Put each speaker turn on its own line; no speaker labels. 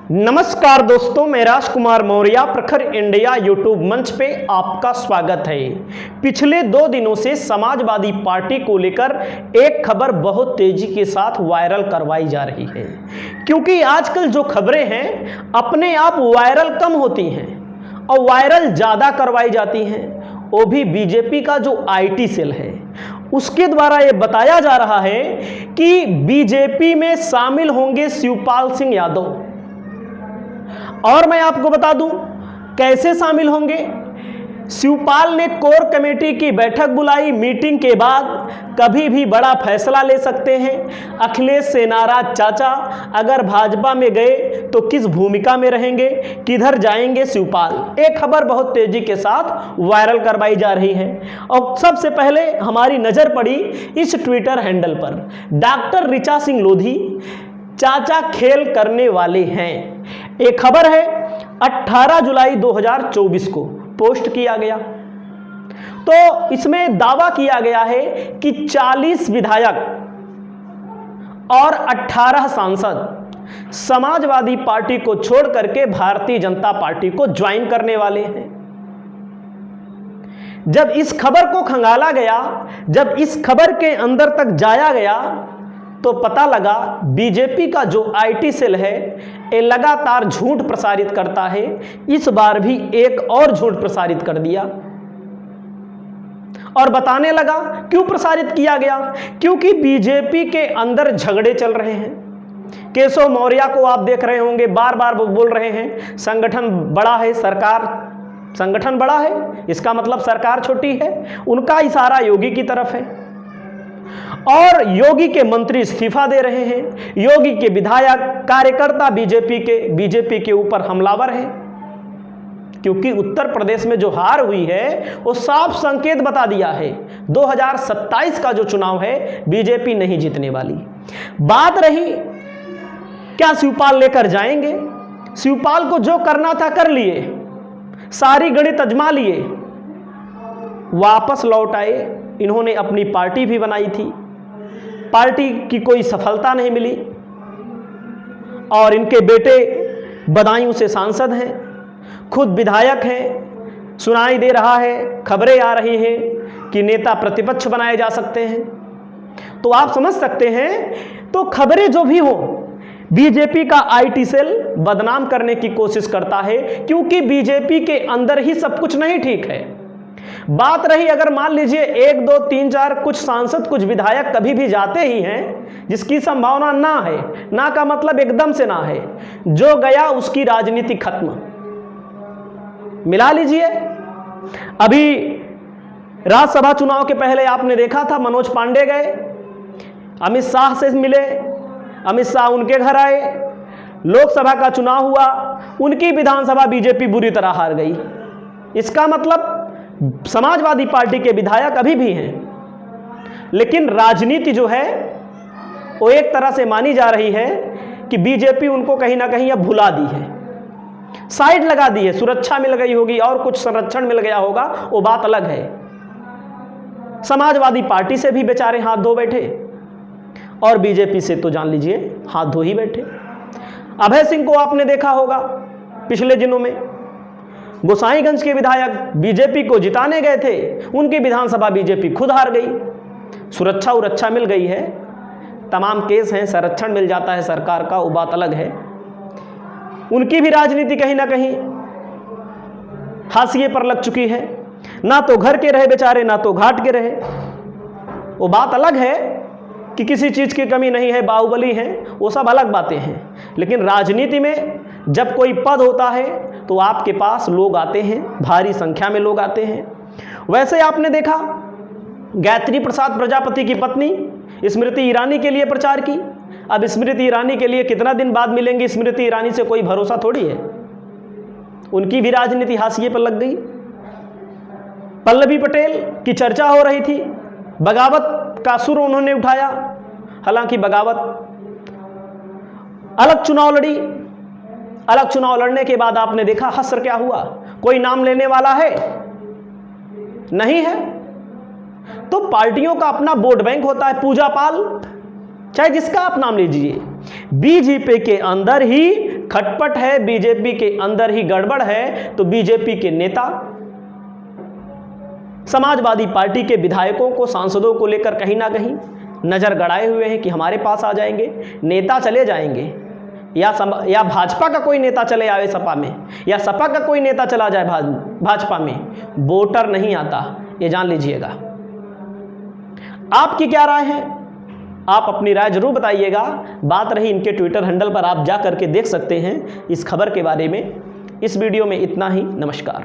नमस्कार दोस्तों, मैं राजकुमार मौर्य प्रखर इंडिया यूट्यूब मंच पे आपका स्वागत है। पिछले 2 दिनों से समाजवादी पार्टी को लेकर एक खबर बहुत तेजी के साथ वायरल करवाई जा रही है, क्योंकि आजकल जो खबरें हैं अपने आप वायरल कम होती हैं और वायरल ज़्यादा करवाई जाती हैं। वो भी बीजेपी का जो आईटी सेल है उसके द्वारा ये बताया जा रहा है कि बीजेपी में शामिल होंगे शिवपाल सिंह यादव। और मैं आपको बता दूं कैसे शामिल होंगे। शिवपाल ने कोर कमेटी की बैठक बुलाई। मीटिंग के बाद कभी भी बड़ा फैसला ले सकते हैं। अखिलेश से नाराज चाचा अगर भाजपा में गए तो किस भूमिका में रहेंगे, किधर जाएंगे शिवपाल। एक खबर बहुत तेजी के साथ वायरल करवाई जा रही है और सबसे पहले हमारी नजर पड़ी इस ट्विटर हैंडल पर। डॉक्टर ऋचा सिंह लोधी चाचा खेल करने वाले हैं। एक खबर है 18 जुलाई 2024 को पोस्ट किया गया। तो इसमें दावा किया गया है कि 40 विधायक और 18 सांसद समाजवादी पार्टी को छोड़ करके भारतीय जनता पार्टी को ज्वाइन करने वाले हैं। जब इस खबर को खंगाला गया, जब इस खबर के अंदर तक जाया गया तो पता लगा बीजेपी का जो आईटी सेल है ये लगातार झूठ प्रसारित करता है। इस बार भी एक और झूठ प्रसारित कर दिया और बताने लगा क्यों प्रसारित किया गया, क्योंकि बीजेपी के अंदर झगड़े चल रहे हैं। केशव मौर्य को आप देख रहे होंगे, बार बार वो बोल रहे हैं संगठन बड़ा है, संगठन बड़ा है, इसका मतलब सरकार छोटी है। उनका इशारा योगी की तरफ है और योगी के मंत्री इस्तीफा दे रहे हैं। योगी के विधायक कार्यकर्ता बीजेपी के ऊपर हमलावर हैं, क्योंकि उत्तर प्रदेश में जो हार हुई है वो साफ संकेत बता दिया है 2027 का जो चुनाव है बीजेपी नहीं जीतने वाली। बात रही क्या शिवपाल लेकर जाएंगे, शिवपाल को जो करना था कर लिए, सारी गणित अजमा लिए, वापस लौट आए। इन्होंने अपनी पार्टी भी बनाई थी, पार्टी की कोई सफलता नहीं मिली और इनके बेटे बदायूं से सांसद हैं, खुद विधायक हैं। सुनाई दे रहा है, खबरें आ रही हैं कि नेता प्रतिपक्ष बनाए जा सकते हैं। तो आप समझ सकते हैं, तो खबरें जो भी हो बीजेपी का आईटी सेल बदनाम करने की कोशिश करता है, क्योंकि बीजेपी के अंदर ही सब कुछ नहीं ठीक है। बात रही अगर मान लीजिए 1, 2, 3, 4 कुछ सांसद कुछ विधायक कभी भी जाते ही हैं, जिसकी संभावना ना है, ना का मतलब एकदम से ना है, जो गया उसकी राजनीति खत्म। मिला लीजिए, अभी राज्यसभा चुनाव के पहले आपने देखा था मनोज पांडे गए, अमित शाह से मिले, अमित शाह उनके घर आए, लोकसभा का चुनाव हुआ, उनकी विधानसभा बीजेपी बुरी तरह हार गई। इसका मतलब समाजवादी पार्टी के विधायक अभी भी हैं, लेकिन राजनीति जो है वो एक तरह से मानी जा रही है कि बीजेपी उनको कहीं ना कहीं अब भुला दी है, साइड लगा दी है। सुरक्षा मिल गई होगी और कुछ संरक्षण मिल गया होगा, वो बात अलग है। समाजवादी पार्टी से भी बेचारे हाथ धो बैठे और बीजेपी से तो जान लीजिए हाथ धो ही बैठे। अभय सिंह को आपने देखा होगा, पिछले दिनों में गोसाईगंज के विधायक बीजेपी को जिताने गए थे, उनकी विधानसभा बीजेपी खुद हार गई। सुरक्षा मिल गई है, तमाम केस हैं, संरक्षण मिल जाता है सरकार का, वो बात अलग है। उनकी भी राजनीति कहीं ना कहीं हाशिए पर लग चुकी है, ना तो घर के रहे बेचारे, ना तो घाट के रहे। वो बात अलग है कि किसी चीज की कमी नहीं है, बाहुबली हैं, वो सब अलग बातें हैं। लेकिन राजनीति में जब कोई पद होता है तो आपके पास लोग आते हैं, भारी संख्या में लोग आते हैं। वैसे आपने देखा गायत्री प्रसाद प्रजापति की पत्नी स्मृति ईरानी के लिए प्रचार की। अब स्मृति ईरानी के लिए कितना दिन बाद मिलेंगी, स्मृति ईरानी से कोई भरोसा थोड़ी है। उनकी भी राजनीति हाशिए पर लग गई। पल्लवी पटेल की चर्चा हो रही थी, बगावत का सुर उन्होंने उठाया। हालांकि बगावत अलग चुनाव लड़ी, अलग चुनाव लड़ने के बाद आपने देखा हश्र क्या हुआ, कोई नाम लेने वाला है नहीं है। तो पार्टियों का अपना वोट बैंक होता है, पूजा पाल चाहे जिसका आप नाम लीजिए। बीजेपी के अंदर ही खटपट है, बीजेपी के अंदर ही गड़बड़ है, तो बीजेपी के नेता समाजवादी पार्टी के विधायकों को, सांसदों को लेकर कहीं ना कहीं नज़र गड़ाए हुए हैं कि हमारे पास आ जाएंगे, नेता चले जाएंगे, या भाजपा का कोई नेता चले आवे सपा में, या सपा का कोई नेता चला जाए भाजपा में, वोटर नहीं आता, ये जान लीजिएगा। आपकी क्या राय है? आप अपनी राय जरूर बताइएगा। बात रही इनके ट्विटर हैंडल पर, आप जा करके देख सकते हैं इस खबर के बारे में। इस वीडियो में इतना ही। नमस्कार।